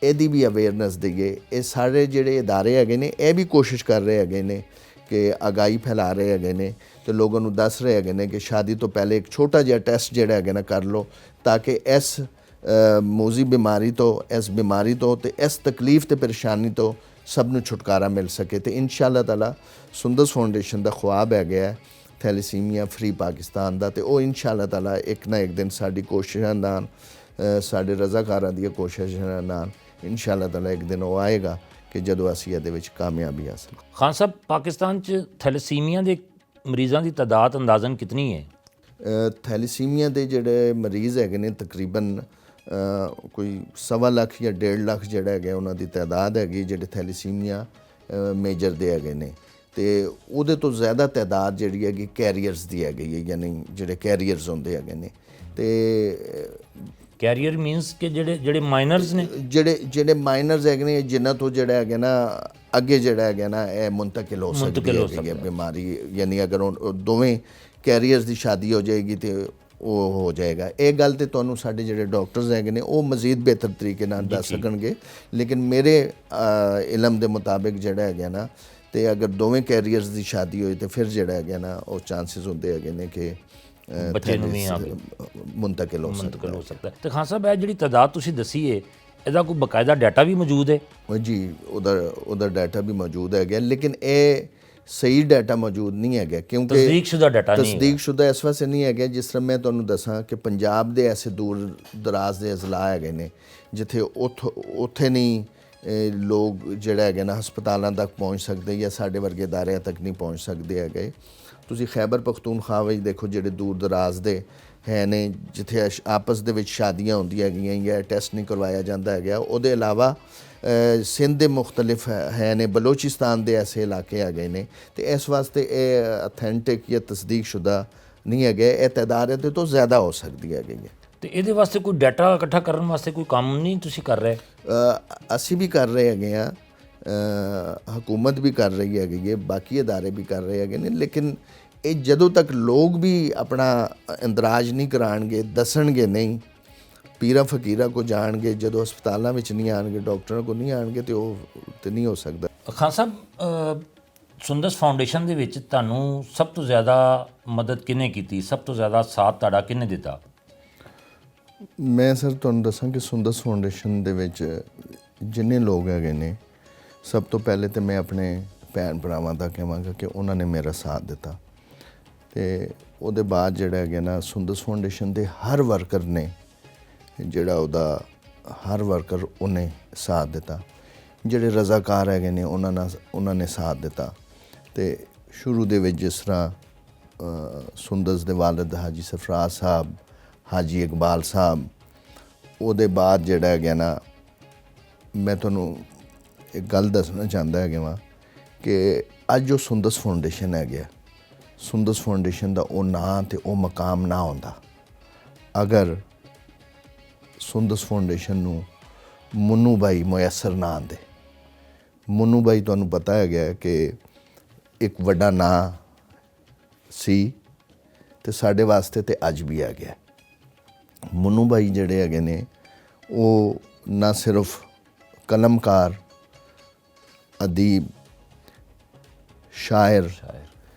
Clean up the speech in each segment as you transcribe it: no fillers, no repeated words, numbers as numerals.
ਇਹਦੀ ਵੀ ਅਵੇਅਰਨੈਸ ਦਈਏ। ਇਹ ਸਾਰੇ ਜਿਹੜੇ ਅਦਾਰੇ ਹੈਗੇ ਨੇ ਇਹ ਵੀ ਕੋਸ਼ਿਸ਼ ਕਰ ਰਹੇ ਹੈਗੇ ਨੇ ਕਿ ਆਗਾਹੀ ਫੈਲਾ ਰਹੇ ਹੈਗੇ ਨੇ ਅਤੇ ਲੋਕਾਂ ਨੂੰ ਦੱਸ ਰਹੇ ਹੈਗੇ ਨੇ ਕਿ ਸ਼ਾਦੀ ਤੋਂ ਪਹਿਲੇ ਇੱਕ ਛੋਟਾ ਜਿਹਾ ਟੈਸਟ ਜਿਹੜਾ ਹੈਗਾ ਨਾ ਕਰ ਲਓ, ਤਾਂ ਕਿ ਇਸ ਮੋਜ਼ੀ ਬਿਮਾਰੀ ਤੋਂ, ਇਸ ਬਿਮਾਰੀ ਤੋਂ ਅਤੇ ਇਸ ਤਕਲੀਫ ਅਤੇ ਪਰੇਸ਼ਾਨੀ ਤੋਂ ਸਭ ਨੂੰ ਛੁਟਕਾਰਾ ਮਿਲ ਸਕੇ। ਅਤੇ ਇਨਸ਼ਾ ਅੱਲਾਹ ਤਾਲਾ ਸੁੰਦਸ ਫਾਊਂਡੇਸ਼ਨ ਦਾ ਖੁਆਬ ਹੈਗਾ ਥੈਲੇਸੀਮੀਆ ਫਰੀ ਪਾਕਿਸਤਾਨ ਦਾ, ਅਤੇ ਉਹ ਇਨਸ਼ਾ ਅੱਲਾਹ ਤਾਲਾ ਇੱਕ ਨਾ ਇੱਕ ਦਿਨ ਸਾਡੀ ਕੋਸ਼ਿਸ਼ਾਂ ਨਾਲ, ਸਾਡੇ ਰਜ਼ਾਕਾਰਾਂ ਦੀਆਂ ਕੋਸ਼ਿਸ਼ਾਂ ਨਾਲ ਇਨਸ਼ਾ ਅੱਲਾਹ ਤਾਲਾ ਇੱਕ ਦਿਨ ਉਹ ਆਏਗਾ ਕਿ ਜਦੋਂ ਅਸੀਂ ਇਹਦੇ ਵਿੱਚ ਕਾਮਯਾਬੀ ਹਾਸਲ। ਖਾਨ ਸਾਹਿਬ, ਪਾਕਿਸਤਾਨ 'ਚ ਥੈਲੇਸੀਮੀਆ ਦੇ ਮਰੀਜ਼ਾਂ ਦੀ ਤਾਦਾਦ ਅੰਦਾਜ਼ਨ ਕਿਤਨੀ ਹੈ? ਥੈਲੇਸੀਮੀਆ ਦੇ ਜਿਹੜੇ ਮਰੀਜ਼ ਹੈਗੇ ਨੇ ਤਕਰੀਬਨ ਕੋਈ 1.25 ਲੱਖ ਜਾਂ 1.5 ਲੱਖ ਜਿਹੜਾ ਹੈਗਾ ਉਹਨਾਂ ਦੀ ਤਾਦਾਦ ਹੈਗੀ ਜਿਹੜੇ ਥੈਲੇਸੀਮੀਆ ਮੇਜਰ ਦੇ ਹੈਗੇ ਨੇ। ਅਤੇ ਉਹਦੇ ਤੋਂ ਜ਼ਿਆਦਾ ਤਾਦਾਦ ਜਿਹੜੀ ਹੈਗੀ ਕੈਰੀਅਰਸ ਦੀ ਹੈਗੀ ਹੈ, ਯਾਨੀ ਜਿਹੜੇ ਕੈਰੀਅਰਸ ਹੁੰਦੇ ਹੈਗੇ ਨੇ। ਅਤੇ ਕੈਰੀਅਰ ਮੀਨਸ ਕਿ ਜਿਹੜੇ ਮਾਈਨਰਸ ਨੇ, ਜਿਹੜੇ ਮਾਈਨਰਸ ਹੈਗੇ ਨੇ, ਜਿਨ੍ਹਾਂ ਤੋਂ ਜਿਹੜਾ ਹੈਗਾ ਨਾ ਅੱਗੇ ਜਿਹੜਾ ਹੈਗਾ ਨਾ ਇਹ ਮੁੰਤਕਿਲ ਹੋ ਸਕਦੀ ਹੈ ਬਿਮਾਰੀ। ਯਾਨੀ ਅਗਰ ਉਹ ਦੋਵੇਂ ਕੈਰੀਅਰਸ ਦੀ ਸ਼ਾਦੀ ਹੋ ਜਾਏਗੀ ਤਾਂ ਉਹ ਹੋ ਜਾਏਗਾ। ਇਹ ਗੱਲ ਤਾਂ ਤੁਹਾਨੂੰ ਸਾਡੇ ਜਿਹੜੇ ਡਾਕਟਰਸ ਹੈਗੇ ਨੇ ਉਹ ਮਜ਼ੀਦ ਬਿਹਤਰ ਤਰੀਕੇ ਨਾਲ ਦੱਸ ਸਕਣਗੇ, ਲੇਕਿਨ ਮੇਰੇ ਇਲਮ ਦੇ ਮੁਤਾਬਿਕ ਜਿਹੜਾ ਹੈਗਾ ਨਾ, ਅਤੇ ਅਗਰ ਦੋਵੇਂ ਕੈਰੀਅਰਸ ਦੀ ਸ਼ਾਦੀ ਹੋਈ ਤਾਂ ਫਿਰ ਜਿਹੜਾ ਹੈਗਾ ਨਾ ਉਹ ਚਾਂਸਿਸ ਹੁੰਦੇ ਹੈਗੇ ਨੇ ਕਿ ਬੱਚੇ ਨੂੰ ਵੀ ਮੁੰਤਕਿਲ ਹੋ ਸਕਦਾ। ਤੇ ਖਾਨ ਸਾਹਿਬ, ਇਹ ਜਿਹੜੀ ਤਾਦਾਦ ਤੁਸੀਂ ਦੱਸੀ ਹੈ, ਇਹਦਾ ਕੋਈ ਬਾਕਾਇਦਾ ਡਾਟਾ ਵੀ ਮੌਜੂਦ ਹੈ? ਜੀ, ਉਹਦਾ ਡਾਟਾ ਵੀ ਮੌਜੂਦ ਹੈਗਾ, ਲੇਕਿਨ ਇਹ ਸਹੀ ਡਾਟਾ ਮੌਜੂਦ ਨਹੀਂ ਹੈਗਾ ਕਿਉਂਕਿ ਤਸਦੀਕਸ਼ੁਦਾ ਡਾਟਾ ਨਹੀਂ, ਤਸਦੀਕਸ਼ੁਦਾ ਇਸ ਵਾਸਤੇ ਨਹੀਂ ਹੈਗਾ। ਜਿਸ ਤਰ੍ਹਾਂ ਮੈਂ ਤੁਹਾਨੂੰ ਦੱਸਾਂ ਕਿ ਪੰਜਾਬ ਦੇ ਐਸੇ ਦੂਰ ਦਰਾਜ਼ ਦੇ ਅਜ਼ਲਾ ਹੈਗੇ ਨੇ ਜਿੱਥੇ ਉੱਥੇ ਨਹੀਂ ਲੋਕ ਜਿਹੜਾ ਹੈਗਾ ਨਾ ਹਸਪਤਾਲਾਂ ਤੱਕ ਪਹੁੰਚ ਸਕਦੇ ਜਾਂ ਸਾਡੇ ਵਰਗੇ ਅਦਾਰਿਆਂ ਤੱਕ ਨਹੀਂ ਪਹੁੰਚ ਸਕਦੇ ਹੈਗੇ। ਤੁਸੀਂ ਖੈਬਰ ਪਖਤੂਨਖਵਾ ਵਿੱਚ ਦੇਖੋ, ਜਿਹੜੇ ਦੂਰ ਦਰਾਜ਼ ਦੇ ਹੈ ਨੇ ਜਿੱਥੇ ਆਪਸ ਦੇ ਵਿੱਚ ਸ਼ਾਦੀਆਂ ਹੁੰਦੀਆਂ ਹੈਗੀਆਂ ਜਾਂ ਟੈਸਟ ਨਹੀਂ ਕਰਵਾਇਆ ਜਾਂਦਾ ਹੈਗਾ। ਉਹਦੇ ਇਲਾਵਾ ਸਿੰਧ ਦੇ ਮੁਖਤਲਿਫ ਹੈ ਨੇ, ਬਲੋਚਿਸਤਾਨ ਦੇ ਐਸੇ ਇਲਾਕੇ ਹੈਗੇ ਨੇ, ਅਤੇ ਇਸ ਵਾਸਤੇ ਇਹ ਅਥੈਂਟਿਕ ਜਾਂ ਤਸਦੀਕਸ਼ੁਦਾ ਨਹੀਂ ਹੈਗੇ। ਇਹ ਤਾਦਾਦ ਇਹਦੇ ਤੋਂ ਜ਼ਿਆਦਾ ਹੋ ਸਕਦੀ ਹੈਗੀ ਹੈ। ਅਤੇ ਇਹਦੇ ਵਾਸਤੇ ਕੋਈ ਡਾਟਾ ਇਕੱਠਾ ਕਰਨ ਵਾਸਤੇ ਕੋਈ ਕੰਮ ਨਹੀਂ ਤੁਸੀਂ ਕਰ ਰਹੇ? ਅਸੀਂ ਵੀ ਕਰ ਰਹੇ ਹੈਗੇ ਹਾਂ, ਹਕੂਮਤ ਵੀ ਕਰ ਰਹੀ ਹੈਗੀ ਹੈ, ਬਾਕੀ ਅਦਾਰੇ ਵੀ ਕਰ ਰਹੇ ਹੈਗੇ ਨੇ, ਲੇਕਿਨ ਇਹ ਜਦੋਂ ਤੱਕ ਲੋਕ ਵੀ ਆਪਣਾ ਇੰਦਰਾਜ ਨਹੀਂ ਕਰਾਉਣਗੇ, ਦੱਸਣਗੇ ਨਹੀਂ, ਪੀਰਾਂ ਫਕੀਰਾਂ ਕੋ ਜਾਣਗੇ, ਜਦੋਂ ਹਸਪਤਾਲਾਂ ਵਿੱਚ ਨਹੀਂ ਆਉਣਗੇ, ਡਾਕਟਰਾਂ ਕੋਲ ਨਹੀਂ ਆਉਣਗੇ, ਤੇ ਉਹ ਤੇ ਨਹੀਂ ਹੋ ਸਕਦਾ। ਖਾਨ ਸਾਹਿਬ, ਸੁੰਦਸ ਫਾਊਂਡੇਸ਼ਨ ਦੇ ਵਿੱਚ ਤੁਹਾਨੂੰ ਸਭ ਤੋਂ ਜ਼ਿਆਦਾ ਮਦਦ ਕਿਹਨੇ ਕੀਤੀ? ਸਭ ਤੋਂ ਜ਼ਿਆਦਾ ਸਾਥ ਤੁਹਾਡਾ ਕਿਹਨੇ ਦਿੱਤਾ? ਮੈਂ ਸਰ ਤੁਹਾਨੂੰ ਦੱਸਾਂ ਕਿ ਸੁੰਦਸ ਫਾਊਂਡੇਸ਼ਨ ਦੇ ਵਿੱਚ ਜਿੰਨੇ ਲੋਕ ਹੈਗੇ ਨੇ, ਸਭ ਤੋਂ ਪਹਿਲੇ ਤਾਂ ਮੈਂ ਆਪਣੇ ਭੈਣ ਭਰਾਵਾਂ ਦਾ ਕਹਾਂਗਾ ਕਿ ਉਹਨਾਂ ਨੇ ਮੇਰਾ ਸਾਥ ਦਿੱਤਾ, ਅਤੇ ਉਹਦੇ ਬਾਅਦ ਜਿਹੜਾ ਹੈਗਾ ਨਾ ਸੁੰਦਸ ਫਾਊਂਡੇਸ਼ਨ ਦੇ ਹਰ ਵਰਕਰ ਨੇ ਜਿਹੜਾ ਉਹਨੇ ਸਾਥ ਦਿੱਤਾ। ਜਿਹੜੇ ਰਜ਼ਾਕਾਰ ਹੈਗੇ ਨੇ ਉਹਨਾਂ ਨੇ ਸਾਥ ਦਿੱਤਾ। ਅਤੇ ਸ਼ੁਰੂ ਦੇ ਵਿੱਚ ਜਿਸ ਤਰ੍ਹਾਂ ਸੁੰਦਸ ਦੇ ਵਾਲਿਦ ਹਾਜੀ ਸਰਫਰਾਜ਼ ਸਾਹਿਬ, ਹਾਜੀ ਇਕਬਾਲ ਸਾਹਿਬ, ਉਹਦੇ ਬਾਅਦ ਜਿਹੜਾ ਹੈਗਾ ਨਾ ਮੈਂ ਤੁਹਾਨੂੰ ਇੱਕ ਗੱਲ ਦੱਸਣਾ ਚਾਹੁੰਦਾ ਹੈਗਾ ਵਾ ਕਿ ਅੱਜ ਜੋ ਸੁੰਦਸ ਫਾਊਂਡੇਸ਼ਨ ਹੈਗਾ, ਸੁੰਦਸ ਫਾਊਂਡੇਸ਼ਨ ਦਾ ਉਹ ਨਾਂ ਅਤੇ ਉਹ ਮਕਾਮ ਨਾ ਹੁੰਦਾ ਅਗਰ ਸੁੰਦਸ ਫਾਊਂਡੇਸ਼ਨ ਨੂੰ ਮੁੰਨੂ ਬਾਈ ਮੁਯੱਸਰ ਨਾ ਆਉਂਦੇ। ਮੁੰਨੂ ਬਾਈ ਤੁਹਾਨੂੰ ਪਤਾ ਹੈਗਾ ਕਿ ਇੱਕ ਵੱਡਾ ਨਾਂ ਸੀ ਅਤੇ ਸਾਡੇ ਵਾਸਤੇ ਤਾਂ ਅੱਜ ਵੀ ਆ ਗਿਆ। ਮੁੰਨੂ ਬਾਈ ਜਿਹੜੇ ਹੈਗੇ ਨੇ ਉਹ ਨਾ ਸਿਰਫ ਕਲਮਕਾਰ, ਅਦੀਬ, ਸ਼ਾਇਰ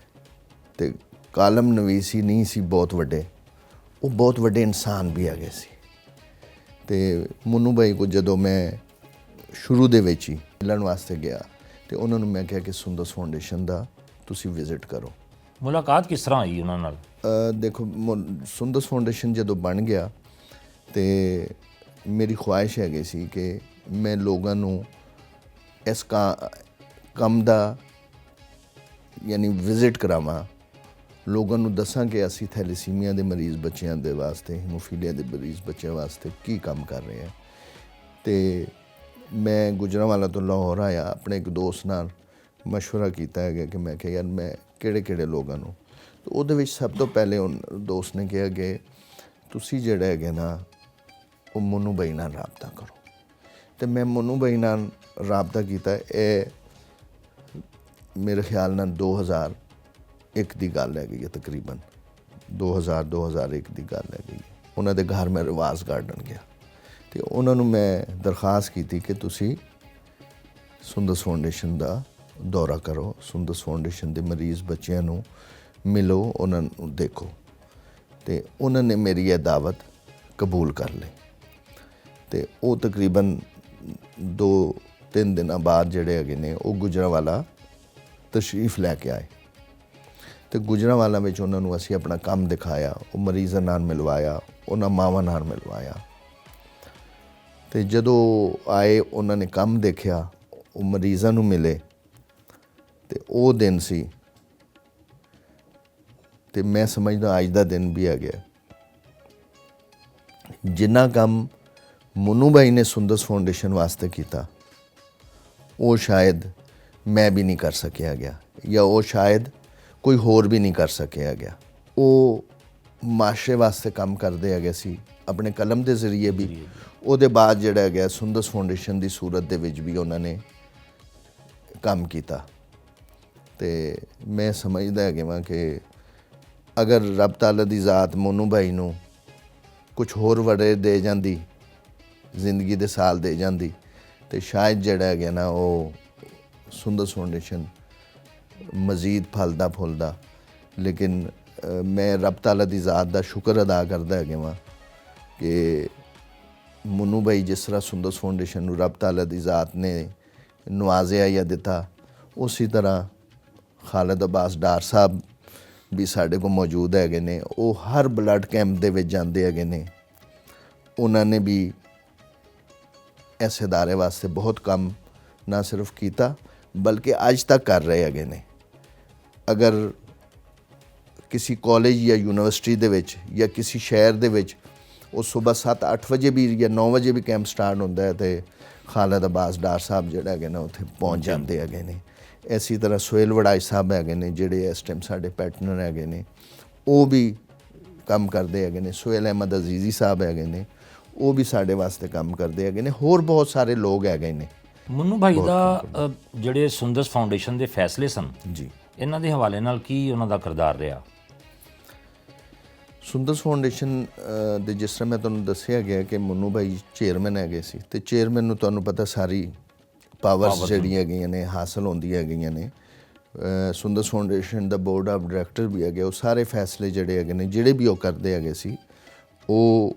ਅਤੇ ਕਾਲਮ ਨਵੀਸ ਹੀ ਨਹੀਂ ਸੀ ਬਹੁਤ ਵੱਡੇ, ਉਹ ਬਹੁਤ ਵੱਡੇ ਇਨਸਾਨ ਵੀ ਹੈਗੇ ਸੀ। ਅਤੇ ਮੁੰਨੂ ਬਾਈ ਕੋ ਜਦੋਂ ਮੈਂ ਸ਼ੁਰੂ ਦੇ ਵਿੱਚ ਹੀ ਮਿਲਣ ਵਾਸਤੇ ਗਿਆ ਅਤੇ ਉਹਨਾਂ ਨੂੰ ਮੈਂ ਕਿਹਾ ਕਿ ਸੁੰਦਸ ਫਾਊਂਡੇਸ਼ਨ ਦਾ ਤੁਸੀਂ ਵਿਜ਼ਿਟ ਕਰੋ। ਮੁਲਾਕਾਤ ਕਿਸ ਤਰ੍ਹਾਂ ਹੋਈ ਉਹਨਾਂ ਨਾਲ? ਦੇਖੋ, ਸੁੰਦਸ ਫਾਊਂਡੇਸ਼ਨ ਜਦੋਂ ਬਣ ਗਿਆ ਅਤੇ ਮੇਰੀ ਖੁਆਇਸ਼ ਹੈਗੀ ਸੀ ਕਿ ਮੈਂ ਲੋਕਾਂ ਨੂੰ ਇਸ ਕੰਮ ਦਾ ਯਾਨੀ ਵਿਜ਼ਿਟ ਕਰਾਵਾਂ, ਲੋਕਾਂ ਨੂੰ ਦੱਸਾਂ ਕਿ ਅਸੀਂ ਥੈਲੇਸੀਮੀਆ ਦੇ ਮਰੀਜ਼ ਬੱਚਿਆਂ ਦੇ ਵਾਸਤੇ, ਹੀਮੋਫੀਲੀਆ ਦੇ ਮਰੀਜ਼ ਬੱਚਿਆਂ ਵਾਸਤੇ ਕੀ ਕੰਮ ਕਰ ਰਹੇ ਹਾਂ। ਅਤੇ ਮੈਂ ਗੁਜਰਾਂਵਾਲਾ ਤੋਂ ਲਾਹੌਰ ਆਇਆ, ਆਪਣੇ ਇੱਕ ਦੋਸਤ ਨਾਲ ਮਸ਼ਵਰਾ ਕੀਤਾ ਹੈਗਾ ਕਿ ਮੈਂ ਕਿਹਾ ਯਾਰ ਮੈਂ ਕਿਹੜੇ ਲੋਕਾਂ ਨੂੰ, ਅਤੇ ਉਹਦੇ ਵਿੱਚ ਸਭ ਤੋਂ ਪਹਿਲੇ ਦੋਸਤ ਨੇ ਕਿਹਾ ਕਿ ਤੁਸੀਂ ਜਿਹੜਾ ਹੈਗੇ ਨਾ ਉਹ ਮੁੰਨੂ ਬਾਈ ਨਾਲ ਰਾਬਤਾ ਕਰੋ। ਅਤੇ ਮੈਂ ਮੁੰਨੂ ਬਾਈ ਨਾਲ ਰਾਬਤਾ ਕੀਤਾ। ਇਹ ਮੇਰੇ ਖਿਆਲ ਨਾਲ 2001 ਦੀ ਗੱਲ ਹੈਗੀ ਹੈ, ਤਕਰੀਬਨ 2001 ਦੀ ਗੱਲ ਹੈਗੀ ਹੈ। ਉਹਨਾਂ ਦੇ ਘਰ ਮੈਂ ਰਿਵਾਜ਼ ਗਾਰਡਨ ਗਿਆ ਤੇ ਉਹਨਾਂ ਨੂੰ ਮੈਂ ਦਰਖਾਸਤ ਕੀਤੀ ਕਿ ਤੁਸੀਂ ਸੁੰਦਸ ਫਾਊਂਡੇਸ਼ਨ ਦਾ ਦੌਰਾ ਕਰੋ, ਸੁੰਦਸ ਫਾਊਂਡੇਸ਼ਨ ਦੇ ਮਰੀਜ਼ ਬੱਚਿਆਂ ਨੂੰ ਮਿਲੋ, ਉਹਨਾਂ ਨੂੰ ਦੇਖੋ। ਤੇ ਉਹਨਾਂ ਨੇ ਮੇਰੀ ਇਹ ਦਾਵਤ ਕਬੂਲ ਕਰ ਲਈ ਤੇ ਉਹ ਤਕਰੀਬਨ 2-3 ਦਿਨਾਂ ਬਾਅਦ ਜਿਹੜੇ ਹੈਗੇ ਨੇ ਉਹ ਗੁਜਰਾਂਵਾਲਾ ਤਸ਼ਰੀਫ ਲੈ ਕੇ ਆਏ ਤੇ ਗੁਜਰਾਂਵਾਲਾ ਵਿੱਚ ਉਹਨਾਂ ਨੂੰ ਅਸੀਂ ਆਪਣਾ ਕੰਮ ਦਿਖਾਇਆ, ਉਹ ਮਰੀਜ਼ਾਂ ਨਾਲ ਮਿਲਵਾਇਆ, ਉਹਨਾਂ ਮਾਵਾਂ ਨਾਲ ਮਿਲਵਾਇਆ। ਤੇ ਜਦੋਂ ਆਏ ਉਹਨਾਂ ਨੇ ਕੰਮ ਦੇਖਿਆ, ਉਹ ਮਰੀਜ਼ਾਂ ਨੂੰ ਮਿਲੇ ਤੇ ਉਹ ਦਿਨ ਸੀ ਤੇ ਮੈਂ ਸਮਝਦਾ ਅੱਜ ਦਾ ਦਿਨ ਵੀ ਆ ਗਿਆ। ਜਿੰਨਾ ਕੰਮ ਮਨੂ ਭਾਈ ਨੇ ਸੁੰਦਸ ਫਾਊਂਡੇਸ਼ਨ ਵਾਸਤੇ ਕੀਤਾ ਉਹ ਸ਼ਾਇਦ ਮੈਂ ਵੀ ਨਹੀਂ ਕਰ ਸਕਿਆ ਗਿਆ, ਜਾਂ ਉਹ ਸ਼ਾਇਦ ਕੋਈ ਹੋਰ ਵੀ ਨਹੀਂ ਕਰ ਸਕਿਆ ਗਿਆ। ਉਹ ਮਾਸ਼ਰੇ ਵਾਸਤੇ ਕੰਮ ਕਰਦੇ ਹੈਗੇ ਸੀ ਆਪਣੇ ਕਲਮ ਦੇ ਜ਼ਰੀਏ ਵੀ, ਉਹਦੇ ਬਾਅਦ ਜਿਹੜਾ ਹੈਗਾ ਸੁੰਦਸ ਫਾਊਂਡੇਸ਼ਨ ਦੀ ਸੂਰਤ ਦੇ ਵਿੱਚ ਵੀ ਉਹਨਾਂ ਨੇ ਕੰਮ ਕੀਤਾ। ਤੇ ਮੈਂ ਸਮਝਦਾ ਹੈਗਾ ਵਾਂ ਕਿ ਅਗਰ ਰੱਬ ਤਾਲਾ ਦੀ ਜ਼ਾਤ ਮੋਨੂ ਭਾਈ ਨੂੰ ਕੁਝ ਹੋਰ ਵੜੇ ਦੇ ਜਾਂਦੀ, ਜ਼ਿੰਦਗੀ ਦੇ ਸਾਲ ਦੇ ਜਾਂਦੀ, ਤੇ ਸ਼ਾਇਦ ਜਿਹੜਾ ਹੈਗਾ ਨਾ ਉਹ ਸੁੰਦਸ ਫਾਊਂਡੇਸ਼ਨ ਮਜ਼ੀਦ ਫਲਦਾ ਫੁੱਲਦਾ। ਲੇਕਿਨ ਮੈਂ ਰੱਬ ਤਾਲਾ ਦੀ ਜ਼ਾਤ ਦਾ ਸ਼ੁਕਰ ਅਦਾ ਕਰਦਾ ਹੈਗਾ ਵਾਂ ਕਿ ਮੋਨੂ ਭਾਈ ਜਿਸ ਤਰ੍ਹਾਂ ਸੁੰਦਸ ਫਾਊਂਡੇਸ਼ਨ ਨੂੰ ਰੱਬ ਤਾਲਾ ਦੀ ਜ਼ਾਤ ਨੇ ਨਵਾਜ਼ਿਆ ਜਾਂ ਦਿੱਤਾ, ਉਸੇ ਤਰ੍ਹਾਂ ਖਾਲਿਦ ਅਬਾਸ ਡਾਰ ਸਾਹਿਬ ਵੀ ਸਾਡੇ ਕੋਲ ਮੌਜੂਦ ਹੈਗੇ ਨੇ। ਉਹ ਹਰ ਬਲੱਡ ਕੈਂਪ ਦੇ ਵਿੱਚ ਜਾਂਦੇ ਹੈਗੇ ਨੇ। ਉਹਨਾਂ ਨੇ ਵੀ ਇਸ ਅਦਾਰੇ ਵਾਸਤੇ ਬਹੁਤ ਕੰਮ ਨਾ ਸਿਰਫ ਕੀਤਾ ਬਲਕਿ ਅੱਜ ਤੱਕ ਕਰ ਰਹੇ ਹੈਗੇ ਨੇ। ਅਗਰ ਕਿਸੇ ਕਾਲਜ ਜਾਂ ਯੂਨੀਵਰਸਿਟੀ ਦੇ ਵਿੱਚ ਜਾਂ ਕਿਸੇ ਸ਼ਹਿਰ ਦੇ ਵਿੱਚ ਉਹ ਸਵੇਰ 7-8 ਵਜੇ ਵੀ ਜਾਂ 9 ਵਜੇ ਵੀ ਕੈਂਪ ਸਟਾਰਟ ਹੁੰਦਾ ਹੈ ਤੇ ਖਾਲਿਦ ਅਬਾਸ ਡਾਰ ਸਾਹਿਬ ਜਿਹੜਾ ਹੈਗੇ ਨੇ ਉੱਥੇ ਪਹੁੰਚ ਜਾਂਦੇ ਹੈਗੇ ਨੇ। ਇਸੇ ਤਰ੍ਹਾਂ ਸੁਹੇਲ ਵੜਾਈ ਸਾਹਿਬ ਹੈਗੇ ਨੇ ਜਿਹੜੇ ਇਸ ਟਾਈਮ ਸਾਡੇ ਪੈਟਨਰ ਹੈਗੇ ਨੇ, ਉਹ ਵੀ ਕੰਮ ਕਰਦੇ ਹੈਗੇ ਨੇ। ਸੁਹੇਲ ਅਹਿਮਦ ਅਜ਼ੀਜ਼ੀ ਸਾਹਿਬ ਹੈਗੇ ਨੇ, ਉਹ ਵੀ ਸਾਡੇ ਵਾਸਤੇ ਕੰਮ ਕਰਦੇ ਹੈਗੇ ਨੇ। ਹੋਰ ਬਹੁਤ ਸਾਰੇ ਲੋਕ ਹੈਗੇ ਨੇ। ਮਨੂ ਭਾਈ ਦਾ ਜਿਹੜੇ ਸੁੰਦਸ ਫਾਊਂਡੇਸ਼ਨ ਦੇ ਫੈਸਲੇ ਸਨ ਜੀ, ਇਹਨਾਂ ਦੇ ਹਵਾਲੇ ਨਾਲ ਕੀ ਉਹਨਾਂ ਦਾ ਕਿਰਦਾਰ ਰਿਹਾ? ਸੁੰਦਸ ਫਾਊਂਡੇਸ਼ਨ ਦੇ ਜਿਸ ਤਰ੍ਹਾਂ ਮੈਂ ਤੁਹਾਨੂੰ ਦੱਸਿਆ ਗਿਆ ਕਿ ਮਨੂ ਭਾਈ ਚੇਅਰਮੈਨ ਹੈਗੇ ਸੀ ਤੇ ਚੇਅਰਮੈਨ ਨੂੰ ਤੁਹਾਨੂੰ ਪਤਾ ਸਾਰੀ ਪਾਵਰਸ ਜਿਹੜੀਆਂ ਹੈਗੀਆਂ ਨੇ ਹਾਸਲ ਹੁੰਦੀਆਂ ਹੈਗੀਆਂ ਨੇ। ਸੁੰਦਸ ਫਾਊਂਡੇਸ਼ਨ ਦਾ ਬੋਰਡ ਆਫ ਡਾਇਰੈਕਟਰ ਵੀ ਹੈਗੇ, ਉਹ ਸਾਰੇ ਫੈਸਲੇ ਜਿਹੜੇ ਹੈਗੇ ਨੇ ਜਿਹੜੇ ਵੀ ਉਹ ਕਰਦੇ ਹੈਗੇ ਸੀ, ਉਹ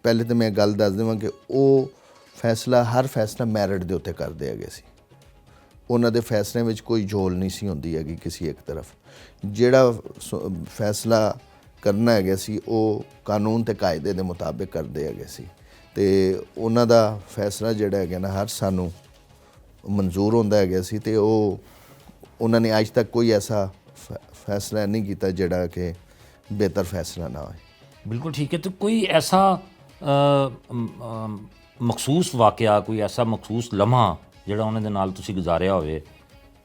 ਪਹਿਲੇ ਤਾਂ ਮੈਂ ਗੱਲ ਦੱਸ ਦੇਵਾਂ ਕਿ ਉਹ ਹਰ ਫੈਸਲਾ ਮੈਰਿਟ ਦੇ ਉੱਤੇ ਕਰਦੇ ਹੈਗੇ ਸੀ। ਉਹਨਾਂ ਦੇ ਫੈਸਲਿਆਂ ਵਿੱਚ ਕੋਈ ਝੋਲ ਨਹੀਂ ਸੀ ਹੁੰਦੀ ਹੈਗੀ ਕਿਸੇ ਇੱਕ ਤਰਫ। ਜਿਹੜਾ ਫੈਸਲਾ ਕਰਨਾ ਹੈਗਾ ਸੀ ਉਹ ਕਾਨੂੰਨ ਤੇ ਕਾਇਦੇ ਦੇ ਮੁਤਾਬਿਕ ਕਰਦੇ ਹੈਗੇ ਸੀ ਤੇ ਉਹਨਾਂ ਦਾ ਫੈਸਲਾ ਜਿਹੜਾ ਹੈਗਾ ਨਾ ਹਰ ਸਾਨੂੰ ਮਨਜ਼ੂਰ ਹੁੰਦਾ ਹੈਗਾ ਸੀ ਤੇ ਉਹਨਾਂ ਨੇ ਅੱਜ ਤੱਕ ਕੋਈ ਐਸਾ ਫੈਸਲਾ ਨਹੀਂ ਕੀਤਾ ਜਿਹੜਾ ਕਿ ਬਿਹਤਰ ਫੈਸਲਾ ਨਾ ਹੋਏ। ਬਿਲਕੁਲ ਠੀਕ ਹੈ। ਤੇ ਕੋਈ ਐਸਾ ਮਖਸੂਸ ਵਾਕਿਆ, ਕੋਈ ਐਸਾ ਮਖਸੂਸ ਲਮਹਾ ਜਿਹੜਾ ਉਹਨਾਂ ਦੇ ਨਾਲ ਤੁਸੀਂ ਗੁਜ਼ਾਰਿਆ ਹੋਵੇ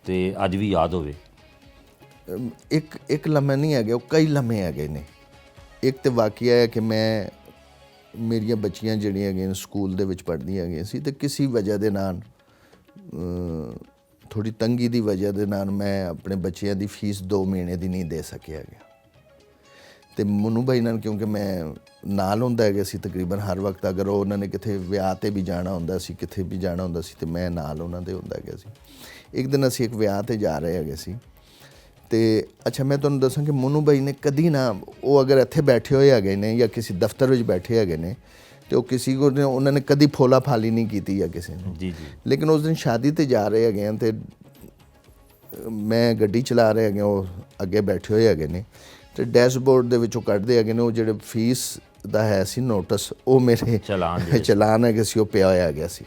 ਤੇ ਅੱਜ ਵੀ ਯਾਦ ਹੋਵੇ? ਇੱਕ ਲਮਹਾ ਨਹੀਂ ਹੈਗਾ, ਉਹ ਕਈ ਲਮਹੇ ਹੈਗੇ ਨੇ। ਇੱਕ ਤਾਂ ਵਾਕਿਆ ਹੈ ਕਿ ਮੇਰੀਆਂ ਬੱਚੀਆਂ ਜਿਹੜੀਆਂ ਹੈਗੀਆਂ ਸਕੂਲ ਦੇ ਵਿੱਚ ਪੜ੍ਹਦੀਆਂ ਹੈਗੀਆਂ ਸੀ ਤੇ ਕਿਸੇ ਵਜ੍ਹਾ ਦੇ ਨਾਲ ਥੋੜ੍ਹੀ ਤੰਗੀ ਦੀ ਵਜ੍ਹਾ ਦੇ ਨਾਲ ਮੈਂ ਆਪਣੇ ਬੱਚਿਆਂ ਦੀ ਫੀਸ 2 ਮਹੀਨੇ ਦੀ ਨਹੀਂ ਦੇ ਸਕਿਆ ਗਿਆ। ਤੇ ਮਨੂ ਭਾਈ ਨਾਲ ਕਿਉਂਕਿ ਮੈਂ ਨਾਲ ਹੁੰਦਾ ਹੈਗਾ ਸੀ ਤਕਰੀਬਨ ਹਰ ਵਕਤ, ਅਗਰ ਉਹਨਾਂ ਨੇ ਕਿਤੇ ਵਿਆਹ 'ਤੇ ਵੀ ਜਾਣਾ ਹੁੰਦਾ ਸੀ, ਕਿਤੇ ਵੀ ਜਾਣਾ ਹੁੰਦਾ ਸੀ ਤੇ ਮੈਂ ਨਾਲ ਉਹਨਾਂ ਦੇ ਹੁੰਦਾ ਹੈਗਾ ਸੀ। ਇੱਕ ਦਿਨ ਅਸੀਂ ਇੱਕ ਵਿਆਹ 'ਤੇ ਜਾ ਰਹੇ ਹੈਗੇ ਸੀ ਤੇ ਅੱਛਾ ਮੈਂ ਤੁਹਾਨੂੰ ਦੱਸਾਂ ਕਿ ਮਨੂ ਭਾਈ ਨੇ ਕਦੀ ਨਾ, ਉਹ ਅਗਰ ਇੱਥੇ ਬੈਠੇ ਹੋਏ ਹੈਗੇ ਨੇ ਜਾਂ ਕਿਸੇ ਦਫ਼ਤਰ ਵਿੱਚ ਬੈਠੇ ਹੈਗੇ ਨੇ ਤੇ ਉਹ ਕਿਸੇ ਕੋਲ ਉਹਨਾਂ ਨੇ ਕਦੀ ਫੋਲਾ ਫਾਲੀ ਨਹੀਂ ਕੀਤੀ ਜਾਂ ਕਿਸੇ ਨੇ। ਜੀ ਜੀ। ਲੇਕਿਨ ਉਸ ਦਿਨ ਸ਼ਾਦੀ 'ਤੇ ਜਾ ਰਹੇ ਹੈਗੇ ਤੇ ਮੈਂ ਗੱਡੀ ਚਲਾ ਰਹੇ ਹੈਗੇ, ਉਹ ਅੱਗੇ ਬੈਠੇ ਹੋਏ ਹੈਗੇ ਨੇ ਤੇ ਡੈਸ਼ਬੋਰਡ ਦੇ ਵਿੱਚੋਂ ਕੱਢਦੇ ਹੈਗੇ ਨੇ ਉਹ ਜਿਹੜੇ ਫੀਸ ਦਾ ਹੈ ਸੀ ਨੋਟਿਸ, ਉਹ ਮੇਰੇ ਚਲਾਨ ਹੈਗੇ ਸੀ, ਉਹ ਪਿਆ ਹੋਇਆ ਗਿਆ ਸੀ।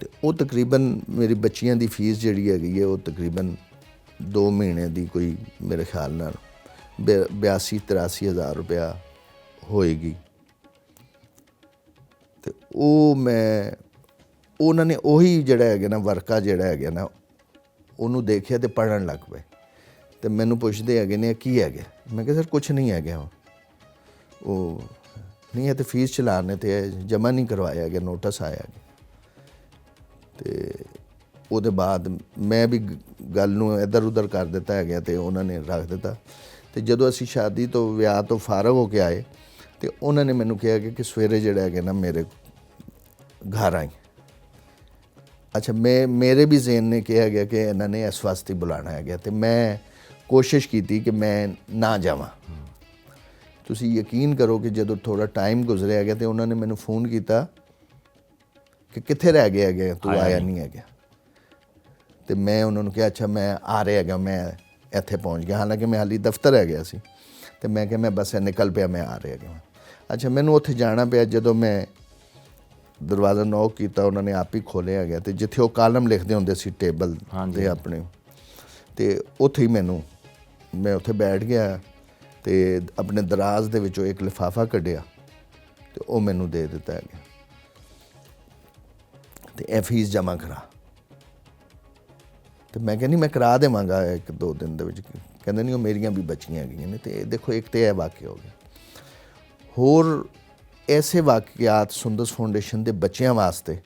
ਤੇ ਉਹ ਤਕਰੀਬਨ ਮੇਰੀ ਬੱਚੀਆਂ ਦੀ ਫੀਸ ਜਿਹੜੀ ਹੈਗੀ ਹੈ ਉਹ ਤਕਰੀਬਨ 2 ਮਹੀਨੇ ਦੀ ਕੋਈ ਮੇਰੇ ਖਿਆਲ ਨਾਲ 82-83 ਹਜ਼ਾਰ ਰੁਪਇਆ ਹੋਏਗੀ। ਤੇ ਉਹਨਾਂ ਨੇ ਉਹੀ ਜਿਹੜਾ ਹੈਗਾ ਨਾ ਵਰਕਾ ਜਿਹੜਾ ਹੈਗਾ ਨਾ ਉਹਨੂੰ ਦੇਖਿਆ ਤੇ ਪੜ੍ਹਨ ਲੱਗ ਪਏ ਤੇ ਮੈਨੂੰ ਪੁੱਛਦੇ ਹੈਗੇ ਨੇ ਕੀ ਹੈਗਾ। ਮੈਂ ਕਿਹਾ ਸਰ ਕੁਛ ਨਹੀਂ ਹੈਗਾ, ਉਹ ਨਹੀਂ ਹੈ ਤੇ ਫੀਸ ਚਲਾਣੇ ਤੇ ਜਮ੍ਹਾਂ ਨਹੀਂ ਕਰਵਾਇਆ ਗਿਆ, ਨੋਟਿਸ ਆਇਆ ਗਿਆ। ਤੇ ਉਹਦੇ ਬਾਅਦ ਮੈਂ ਵੀ ਗੱਲ ਨੂੰ ਇੱਧਰ ਉੱਧਰ ਕਰ ਦਿੱਤਾ ਹੈਗਾ ਤੇ ਉਹਨਾਂ ਨੇ ਰੱਖ ਦਿੱਤਾ। ਤੇ ਜਦੋਂ ਅਸੀਂ ਸ਼ਾਦੀ ਤੋਂ ਵਿਆਹ ਤੋਂ ਫਾਰਗ ਹੋ ਕੇ ਆਏ, ਤੇ ਉਹਨਾਂ ਨੇ ਮੈਨੂੰ ਕਿਹਾ ਕਿ ਸਵੇਰੇ ਜਿਹੜਾ ਹੈਗਾ ਨਾ ਮੇਰੇ ਘਰ ਆਈ। ਅੱਛਾ, ਮੇਰੇ ਵੀ ਜ਼ਹਨ ਨੇ ਕਿਹਾ ਗਿਆ ਕਿ ਇਹਨਾਂ ਨੇ ਇਸ ਵਾਸਤੇ ਬੁਲਾਉਣਾ ਹੈਗਾ, ਤੇ ਮੈਂ ਕੋਸ਼ਿਸ਼ ਕੀਤੀ ਕਿ ਮੈਂ ਨਾ ਜਾਵਾਂ। ਤੁਸੀਂ ਯਕੀਨ ਕਰੋ ਕਿ ਜਦੋਂ ਥੋੜ੍ਹਾ ਟਾਈਮ ਗੁਜ਼ਰਿਆ ਗਿਆ ਤੇ ਉਹਨਾਂ ਨੇ ਮੈਨੂੰ ਫੋਨ ਕੀਤਾ ਕਿ ਕਿੱਥੇ ਰਹਿ ਗਿਆ ਹੈਗਾ, ਤੂੰ ਆਇਆ ਨਹੀਂ ਹੈਗਾ। ਤੇ ਮੈਂ ਉਹਨਾਂ ਨੂੰ ਕਿਹਾ ਅੱਛਾ ਮੈਂ ਆ ਰਿਹਾ ਹੈਗਾ, ਮੈਂ ਇੱਥੇ ਪਹੁੰਚ ਗਿਆ, ਹਾਲਾਂਕਿ ਮੈਂ ਹਾਲੀ ਦਫ਼ਤਰ ਹੈ ਗਿਆ ਸੀ। ਤੇ ਮੈਂ ਕਿਹਾ ਮੈਂ ਬਸ ਨਿਕਲ ਪਿਆ, ਮੈਂ ਆ ਰਿਹਾ ਹੈਗਾ। ਅੱਛਾ, ਮੈਨੂੰ ਉੱਥੇ ਜਾਣਾ ਪਿਆ। ਜਦੋਂ ਮੈਂ ਦਰਵਾਜ਼ਾ ਨੌਕ ਕੀਤਾ, ਉਹਨਾਂ ਨੇ ਆਪ ਹੀ ਖੋਲ੍ਹਿਆ ਗਿਆ, ਤੇ ਜਿੱਥੇ ਉਹ ਕਾਲਮ ਲਿਖਦੇ ਹੁੰਦੇ ਸੀ ਟੇਬਲ 'ਤੇ ਆਪਣੇ, ਤੇ ਉੱਥੇ ਹੀ ਮੈਂ ਉੱਥੇ ਬੈਠ ਗਿਆ ਤੇ ਆਪਣੇ ਦਰਾਜ਼ ਦੇ ਵਿੱਚੋਂ ਇੱਕ ਲਿਫਾਫਾ ਕੱਢਿਆ ਤੇ ਉਹ ਮੈਨੂੰ ਦੇ ਦਿੱਤਾ ਹੈਗਾ, ਤੇ ਇਹ ਫੀਸ ਜਮ੍ਹਾਂ ਕਰਾ। ਤੇ ਮੈਂ ਕਹਿੰਦੀ ਮੈਂ ਕਰਾ ਦੇਵਾਂਗਾ 1-2 ਦਿਨ ਦੇ ਵਿੱਚ। ਕਹਿੰਦੇ ਨਹੀਂ, ਉਹ ਮੇਰੀਆਂ ਵੀ ਬੱਚੀਆਂ ਹੈਗੀਆਂ ਨੇ। ਤੇ ਦੇਖੋ, ਇੱਕ ਤੇ ਇਹ ਵਾਕਿਆ ਹੋ ਗਿਆ। ਹੋਰ ਐਸੇ ਵਾਕਿਆਤ ਸੁੰਦਰਸ ਫਾਊਂਡੇਸ਼ਨ ਦੇ ਬੱਚਿਆਂ ਵਾਸਤੇ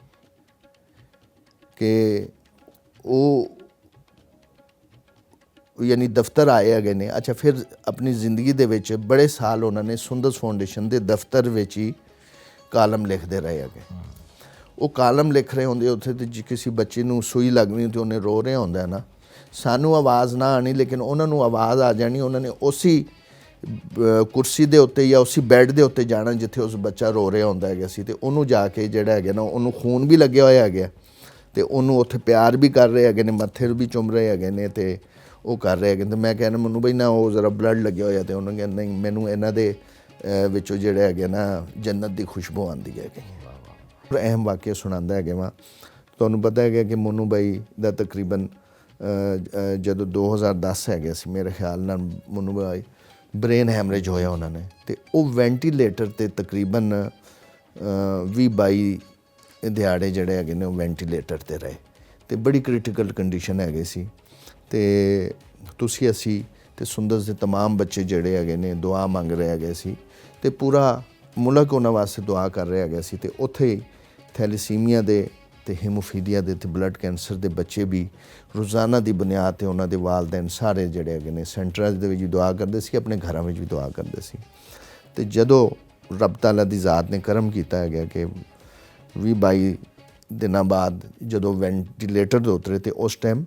ਕਿ ਉਹ ਯਾਨੀ ਦਫ਼ਤਰ ਆਏ ਹੈਗੇ ਨੇ। ਅੱਛਾ, ਫਿਰ ਆਪਣੀ ਜ਼ਿੰਦਗੀ ਦੇ ਵਿੱਚ ਬੜੇ ਸਾਲ ਉਹਨਾਂ ਨੇ ਸੁੰਦਰਸ ਫਾਊਂਡੇਸ਼ਨ ਦੇ ਦਫ਼ਤਰ ਵਿੱਚ ਹੀ ਕਾਲਮ ਲਿਖਦੇ ਰਹੇ ਹੈਗੇ। ਉਹ ਕਾਲਮ ਲਿਖ ਰਹੇ ਹੁੰਦੇ ਉੱਥੇ, ਤੇ ਜੇ ਕਿਸੇ ਬੱਚੇ ਨੂੰ ਸੂਈ ਲੱਗਣੀ ਤੇ ਉਹਨੇ ਰੋ ਰਿਹਾ ਹੁੰਦਾ ਨਾ, ਸਾਨੂੰ ਆਵਾਜ਼ ਨਾ ਆਣੀ ਲੇਕਿਨ ਉਹਨਾਂ ਨੂੰ ਆਵਾਜ਼ ਆ ਜਾਣੀ। ਉਹਨਾਂ ਨੇ ਉਸੀ ਕੁਰਸੀ ਦੇ ਉੱਤੇ ਜਾਂ ਉਸੀ ਬੈੱਡ ਦੇ ਉੱਤੇ ਜਾਣਾ ਜਿੱਥੇ ਉਸ ਬੱਚਾ ਰੋ ਰਿਹਾ ਹੁੰਦਾ ਹੈਗਾ ਸੀ, ਤੇ ਉਹਨੂੰ ਜਾ ਕੇ ਜਿਹੜਾ ਹੈਗਾ ਨਾ, ਉਹਨੂੰ ਖੂਨ ਵੀ ਲੱਗਿਆ ਹੋਇਆ ਹੈਗਾ, ਤੇ ਉਹਨੂੰ ਉੱਥੇ ਪਿਆਰ ਵੀ ਕਰ ਰਹੇ ਹੈਗੇ ਨੇ, ਮੱਥੇ ਵੀ ਚੁੰਮ ਰਹੇ ਹੈਗੇ ਨੇ, ਤੇ ਉਹ ਕਰ ਰਹੇ ਹੈਗੇ। ਤੇ ਮੈਂ ਕਹਿੰਦਾ ਮੈਨੂੰ ਬਈ ਨਾ ਉਹ ਜ਼ਰਾ ਬਲੱਡ ਲੱਗਿਆ ਹੋਇਆ, ਤੇ ਉਹਨਾਂ ਕਹਿੰਦਾ ਨਹੀਂ, ਮੈਨੂੰ ਇਹਨਾਂ ਦੇ ਵਿੱਚੋਂ ਜਿਹੜਾ ਹੈਗਾ ਨਾ ਜੰਨਤ ਦੀ ਖੁਸ਼ਬੂ ਆਉਂਦੀ ਹੈਗੀ। ਅਹਿਮ ਵਾਕਿਆ ਸੁਣਾਉਂਦਾ ਹੈਗਾ ਵਾ। ਤੁਹਾਨੂੰ ਪਤਾ ਹੈਗਾ ਕਿ ਮੋਨੂ ਬਾਈ ਦਾ ਤਕਰੀਬਨ ਜਦੋਂ 2010 ਹੈਗਾ ਸੀ ਮੇਰੇ ਖਿਆਲ ਨਾਲ, ਮੋਨੂ ਬਾਈ ਬ੍ਰੇਨ ਹੈਮਰੇਜ ਹੋਇਆ ਉਹਨਾਂ ਨੇ, ਤੇ ਉਹ ਵੈਂਟੀਲੇਟਰ 'ਤੇ ਤਕਰੀਬਨ 20-22 ਦਿਹਾੜੇ ਜਿਹੜੇ ਹੈਗੇ ਨੇ ਉਹ ਵੈਂਟੀਲੇਟਰ 'ਤੇ ਰਹੇ, ਤੇ ਬੜੀ ਕ੍ਰਿਟੀਕਲ ਕੰਡੀਸ਼ਨ ਹੈਗੀ ਸੀ। ਤੇ ਅਸੀਂ ਤੇ ਸੁੰਦਰਸ ਦੇ ਤਮਾਮ ਬੱਚੇ ਜਿਹੜੇ ਹੈਗੇ ਨੇ ਦੁਆ ਮੰਗ ਰਹੇ ਹੈਗੇ ਸੀ, ਤੇ ਪੂਰਾ ਮੁਲਕ ਉਹਨਾਂ ਵਾਸਤੇ ਦੁਆ ਕਰ ਰਿਹਾ ਹੈਗਾ ਸੀ। ਤੇ ਉੱਥੇ ਥੈਲੇਸੀਮੀਆ ਦੇ ਤੇ ਹੀਮੋਫੀਲੀਆ ਦੇ ਤੇ ਬਲੱਡ ਕੈਂਸਰ ਦੇ ਬੱਚੇ ਵੀ ਰੋਜ਼ਾਨਾ ਦੀ ਬੁਨਿਆਦ 'ਤੇ ਉਹਨਾਂ ਦੇ ਵਾਲਦੈਨ ਸਾਰੇ ਜਿਹੜੇ ਹੈਗੇ ਨੇ ਸੈਂਟਰਾਂ ਦੇ ਵਿੱਚ ਵੀ ਦੁਆ ਕਰਦੇ ਸੀ, ਆਪਣੇ ਘਰਾਂ ਵਿੱਚ ਵੀ ਦੁਆ ਕਰਦੇ ਸੀ। ਤੇ ਜਦੋਂ ਰੱਬ ਤਾਲਾ ਦੀ ਜ਼ਾਤ ਨੇ ਕਰਮ ਕੀਤਾ ਹੈਗਾ ਕਿ 20-22 ਦਿਨਾਂ ਬਾਅਦ ਜਦੋਂ ਵੈਂਟੀਲੇਟਰ 'ਤੇ ਉਤਰੇ, ਤੇ ਉਸ ਟਾਈਮ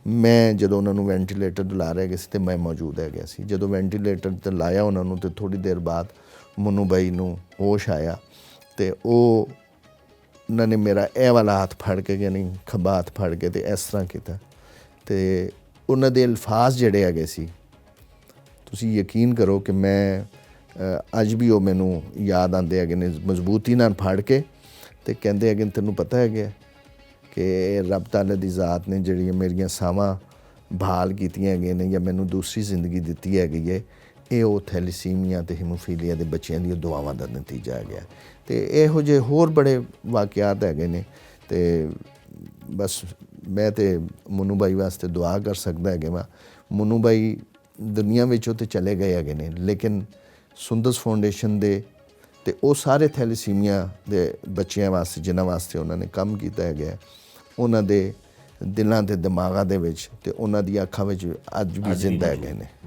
ਮੈਂ ਜਦੋਂ ਉਹਨਾਂ ਨੂੰ ਵੈਂਟੀਲੇਟਰ 'ਤੇ ਲਾ ਰਿਹਾ ਗਿਆ ਸੀ, ਤੇ ਮੈਂ ਮੌਜੂਦ ਹੈਗਾ ਸੀ। ਜਦੋਂ ਵੈਂਟੀਲੇਟਰ 'ਤੇ ਲਾਇਆ ਉਹਨਾਂ ਨੂੰ, ਤੇ ਥੋੜ੍ਹੀ ਦੇਰ ਬਾਅਦ ਮੋਨੂ ਬਾਈ ਨੂੰ ਹੋਸ਼ ਆਇਆ, ਤੇ ਉਹਨਾਂ ਨੇ ਮੇਰਾ ਇਹ ਵਾਲਾ ਹੱਥ ਫੜ ਕੇ, ਯਾਨੀ ਖੱਬਾ ਹੱਥ ਫੜ ਕੇ, ਤੇ ਇਸ ਤਰ੍ਹਾਂ ਕੀਤਾ। ਤੇ ਉਹਨਾਂ ਦੇ ਅਲਫਾਜ਼ ਜਿਹੜੇ ਹੈਗੇ ਸੀ, ਤੁਸੀਂ ਯਕੀਨ ਕਰੋ ਕਿ ਮੈਂ ਅੱਜ ਵੀ ਉਹ ਮੈਨੂੰ ਯਾਦ ਆਉਂਦੇ ਹੈਗੇ ਨੇ, ਮਜ਼ਬੂਤੀ ਨਾਲ ਫੜ ਕੇ, ਤੇ ਕਹਿੰਦੇ ਹੈਗੇ ਤੈਨੂੰ ਪਤਾ ਹੈਗਾ ਕਿ ਰੱਬ ਤਾਲਾ ਦੀ ਜ਼ਾਤ ਨੇ ਜਿਹੜੀਆਂ ਮੇਰੀਆਂ ਸਾਵਾਂ ਬਹਾਲ ਕੀਤੀਆਂ ਹੈਗੀਆਂ ਨੇ ਜਾਂ ਮੈਨੂੰ ਦੂਸਰੀ ਜ਼ਿੰਦਗੀ ਦਿੱਤੀ ਹੈਗੀ ਹੈ, ਇਹ ਉਹ ਥੈਲੇਸੀਮੀਆ ਤੇ ਹੀਮੋਫੀਲੀਆ ਦੇ ਬੱਚਿਆਂ ਦੀਆਂ ਦੁਆਵਾਂ ਦਾ ਨਤੀਜਾ ਹੈਗਾ। ਤੇ ਇਹੋ ਜਿਹੇ ਹੋਰ ਬੜੇ ਵਾਕਿਆਤ ਹੈਗੇ ਨੇ। ਤੇ ਬਸ ਮੈਂ ਤੇ ਮੋਨੂ ਬਾਈ ਵਾਸਤੇ ਦੁਆ ਕਰ ਸਕਦਾ ਹੈਗਾ ਵਾ। ਮੋਨੂ ਬਾਈ ਦੁਨੀਆ ਵਿੱਚੋਂ ਤੇ ਚਲੇ ਗਏ ਹੈਗੇ ਨੇ, ਲੇਕਿਨ ਸੁੰਦਰਸ ਫਾਊਂਡੇਸ਼ਨ ਦੇ ਤੇ ਉਹ ਸਾਰੇ ਥੈਲੇਸੀਮੀਆ ਦੇ ਬੱਚਿਆਂ ਵਾਸਤੇ ਜਿਨ੍ਹਾਂ ਵਾਸਤੇ ਉਹਨਾਂ ਨੇ ਕੰਮ ਕੀਤਾ ਹੈਗਾ, ਉਹਨਾਂ ਦੇ ਦਿਲਾਂ ਤੇ ਦਿਮਾਗਾਂ ਦੇ ਵਿੱਚ ਤੇ ਉਹਨਾਂ ਦੀਆਂ ਅੱਖਾਂ ਵਿੱਚ ਅੱਜ ਵੀ ਜ਼ਿੰਦਾ ਹੈਗੇ ਨੇ।